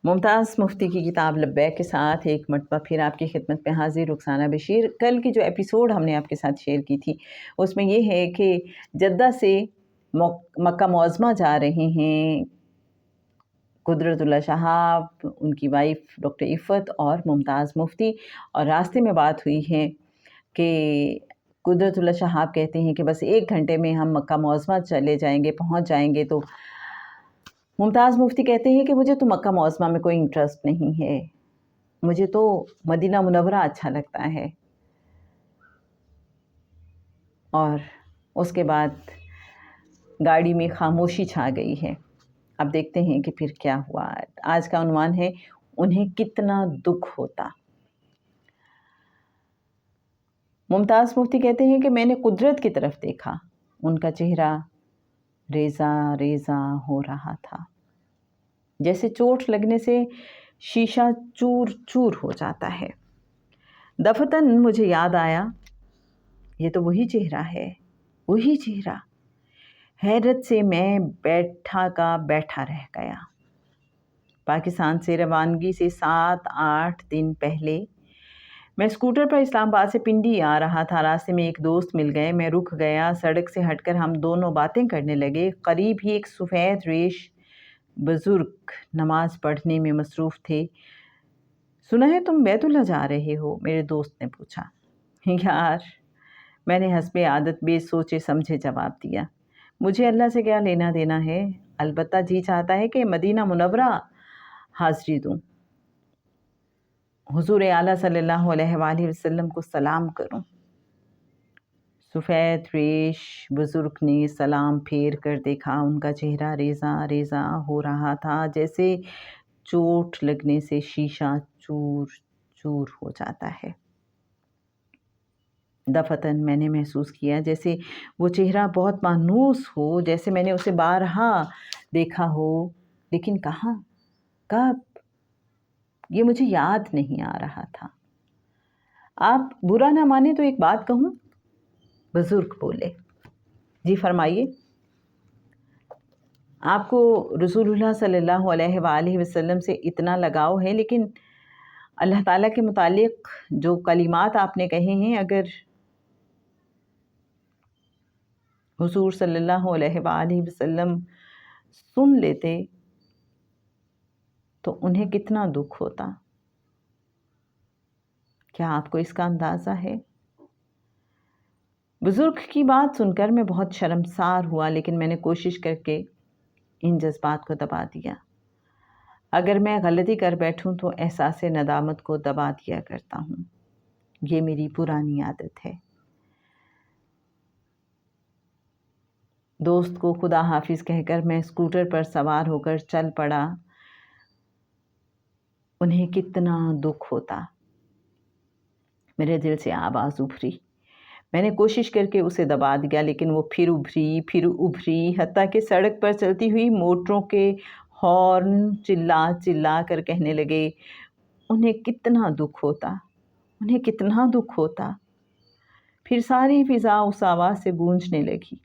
ممتاز مفتی کی کتاب لبیک کے ساتھ ایک مرتبہ پھر آپ کی خدمت میں حاضر رخسانہ بشیر۔ کل کی جو ایپیسوڈ ہم نے آپ کے ساتھ شیئر کی تھی اس میں یہ ہے کہ جدہ سے مکہ معظمہ جا رہے ہیں قدرت اللہ شہاب، ان کی وائف ڈاکٹر عفت اور ممتاز مفتی، اور راستے میں بات ہوئی ہے کہ قدرت اللہ شہاب کہتے ہیں کہ بس 1 گھنٹے میں ہم مکہ معظمہ چلے جائیں گے، پہنچ جائیں گے۔ تو ممتاز مفتی کہتے ہیں کہ مجھے تو مکہ معظمہ میں کوئی انٹرسٹ نہیں ہے، مجھے تو مدینہ منورہ اچھا لگتا ہے۔ اور اس کے بعد گاڑی میں خاموشی چھا گئی ہے۔ اب دیکھتے ہیں کہ پھر کیا ہوا۔ آج کا عنوان ہے انہیں کتنا دکھ ہوتا۔ ممتاز مفتی کہتے ہیں کہ میں نے قدرت کی طرف دیکھا، ان کا چہرہ ریزہ ریزہ ہو رہا تھا، جیسے چوٹ لگنے سے شیشہ چور چور ہو جاتا ہے۔ دفتن مجھے یاد آیا، یہ تو وہی چہرہ ہے، وہی چہرہ۔ حیرت سے میں بیٹھا کا بیٹھا رہ گیا۔ پاکستان سے روانگی سے 7-8 دن پہلے میں اسکوٹر پر اسلام آباد سے پنڈی آ رہا تھا۔ راستے میں ایک دوست مل گئے، میں رک گیا، سڑک سے ہٹ کر ہم دونوں باتیں کرنے لگے۔ قریب ہی ایک سفید ریش بزرگ نماز پڑھنے میں مصروف تھے۔ سنا ہے تم بیت اللہ جا رہے ہو؟ میرے دوست نے پوچھا۔ یار، میں نے حسب عادت بے سوچے سمجھے جواب دیا، مجھے اللہ سے کیا لینا دینا ہے، البتہ جی چاہتا ہے کہ مدینہ منورہ حاضری دوں، حضور اعلیٰ صلی اللہ علیہ وآلہ وسلم کو سلام کروں۔ سفید ریش بزرگ نے سلام پھیر کر دیکھا، ان کا چہرہ ریزہ ریزہ ہو رہا تھا، جیسے چوٹ لگنے سے شیشہ چور چور ہو جاتا ہے۔ دفتن میں نے محسوس کیا جیسے وہ چہرہ بہت مانوس ہو، جیسے میں نے اسے بارہا دیکھا ہو، لیکن کہاں، کب، یہ مجھے یاد نہیں آ رہا تھا۔ آپ برا نہ مانے تو ایک بات کہوں؟ بزرگ بولے۔ جی فرمائیے۔ آپ کو رسول اللہ صلی اللہ علیہ وآلہ وسلم سے اتنا لگاؤ ہے، لیکن اللہ تعالیٰ کے متعلق جو کلمات آپ نے کہے ہیں، اگر حضور صلی اللہ علیہ وآلہ وسلم سن لیتے تو انہیں کتنا دکھ ہوتا۔ کیا آپ کو اس کا اندازہ ہے؟ بزرگ کی بات سن کر میں بہت شرمسار ہوا، لیکن میں نے کوشش کر کے ان جذبات کو دبا دیا۔ اگر میں غلطی کر بیٹھوں تو احساس ندامت کو دبا دیا کرتا ہوں، یہ میری پرانی عادت ہے۔ دوست کو خدا حافظ کہہ کر میں اسکوٹر پر سوار ہو کر چل پڑا۔ انہیں کتنا دکھ ہوتا، میرے دل سے آواز ابھری۔ میں نے کوشش کر کے اسے دبا دیا، لیکن وہ پھر ابھری، حتیٰ کہ سڑک پر چلتی ہوئی موٹروں کے ہارن چلا چلا کر کہنے لگے، انہیں کتنا دکھ ہوتا، انہیں کتنا دکھ ہوتا۔ پھر ساری فضا اس آواز سے گونجنے لگی۔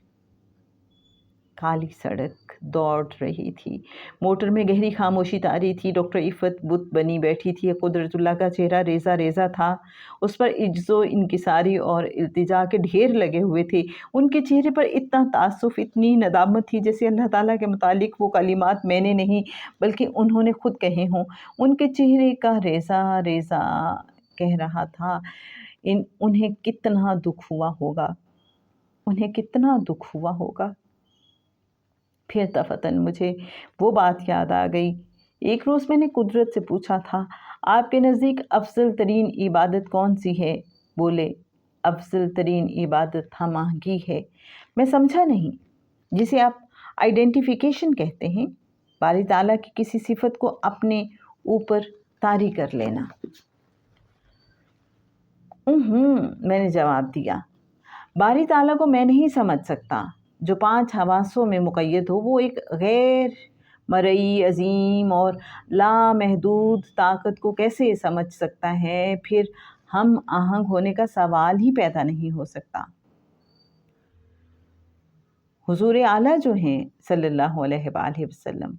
کالی سڑک دوڑ رہی تھی، موٹر میں گہری خاموشی طاری تھی۔ ڈاکٹر عفت بت بنی بیٹھی تھی، قدرت اللہ کا چہرہ ریزہ ریزہ تھا، اس پر عجز و انکساری اور التجا کے ڈھیر لگے ہوئے تھے۔ ان کے چہرے پر اتنا تاسف، اتنی ندامت تھی، جیسے اللہ تعالیٰ کے متعلق وہ کلمات میں نے نہیں بلکہ انہوں نے خود کہے ہوں۔ ان کے چہرے کا ریزہ ریزہ کہہ رہا تھا، انہیں کتنا دکھ ہوا ہوگا، انہیں کتنا دکھ ہوا ہوگا۔ پھر دفتن مجھے وہ بات یاد آ گئی۔ ایک روز میں نے قدرت سے پوچھا تھا، آپ کے نزدیک افضل ترین عبادت کون سی ہے؟ بولے، افضل ترین عبادت ہماہنگی ہے۔ میں سمجھا نہیں۔ جسے آپ آئیڈینٹیفیکیشن کہتے ہیں، باری تعالیٰ کی کسی صفت کو اپنے اوپر طاری کر لینا۔ میں نے جواب دیا، باری تعالیٰ کو میں نہیں سمجھ سکتا۔ جو 5 حواسوں میں مقید ہو، وہ ایک غیر مرئی عظیم اور لامحدود طاقت کو کیسے سمجھ سکتا ہے؟ پھر ہم آہنگ ہونے کا سوال ہی پیدا نہیں ہو سکتا۔ حضور اعلیٰ جو ہیں صلی اللہ علیہ وآلہ وسلم،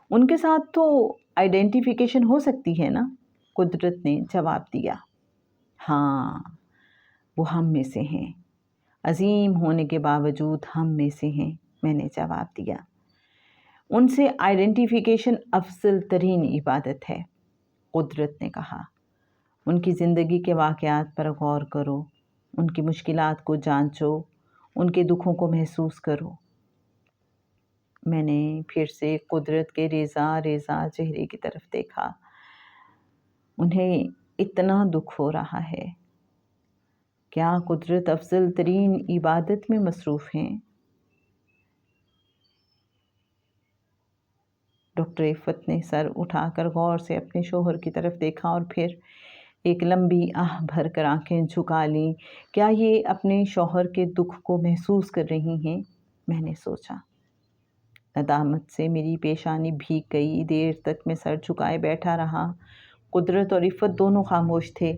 ان کے ساتھ تو آئیڈینٹیفیکیشن ہو سکتی ہے نا؟ قدرت نے جواب دیا، ہاں وہ ہم میں سے ہیں، عظیم ہونے کے باوجود ہم میں سے ہیں، میں نے جواب دیا۔ ان سے آئیڈینٹیفیکیشن افضل ترین عبادت ہے، قدرت نے کہا۔ ان کی زندگی کے واقعات پر غور کرو، ان کی مشکلات کو جانچو، ان کے دکھوں کو محسوس کرو۔ میں نے پھر سے قدرت کے ریزہ ریزہ چہرے کی طرف دیکھا۔ انہیں اتنا دکھ ہو رہا ہے۔ کیا قدرت افضل ترین عبادت میں مصروف ہیں؟ ڈاکٹر عفت نے سر اٹھا کر غور سے اپنے شوہر کی طرف دیکھا اور پھر ایک لمبی آہ بھر کر آنکھیں جھکا لیں۔ کیا یہ اپنے شوہر کے دکھ کو محسوس کر رہی ہیں؟ میں نے سوچا۔ ندامت سے میری پیشانی بھیگ گئی۔ دیر تک میں سر جھکائے بیٹھا رہا۔ قدرت اور عفت دونوں خاموش تھے۔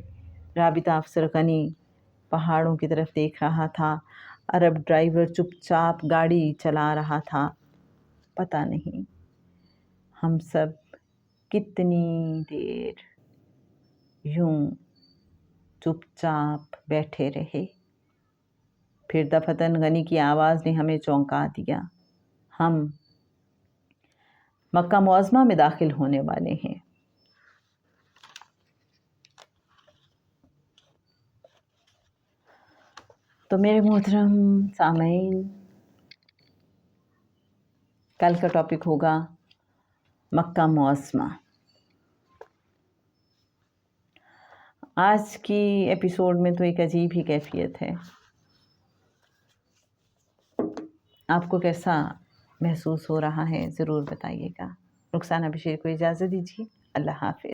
رابطہ افسر غنی پہاڑوں کی طرف دیکھ رہا تھا۔ عرب ڈرائیور چپ چاپ گاڑی چلا رہا تھا۔ پتہ نہیں ہم سب کتنی دیر یوں چپ چاپ بیٹھے رہے۔ پھر دفتن غنی کی آواز نے ہمیں چونکا دیا۔ ہم مکہ معظمہ میں داخل ہونے والے ہیں۔ تو میرے محترم سامعین، کل کا ٹاپک ہوگا مکہ معظمہ۔ آج کی ایپیسوڈ میں تو ایک عجیب ہی کیفیت ہے۔ آپ کو کیسا محسوس ہو رہا ہے ضرور بتائیے گا۔ رخسانہ بشیر کو اجازت دیجیے۔ اللہ حافظ۔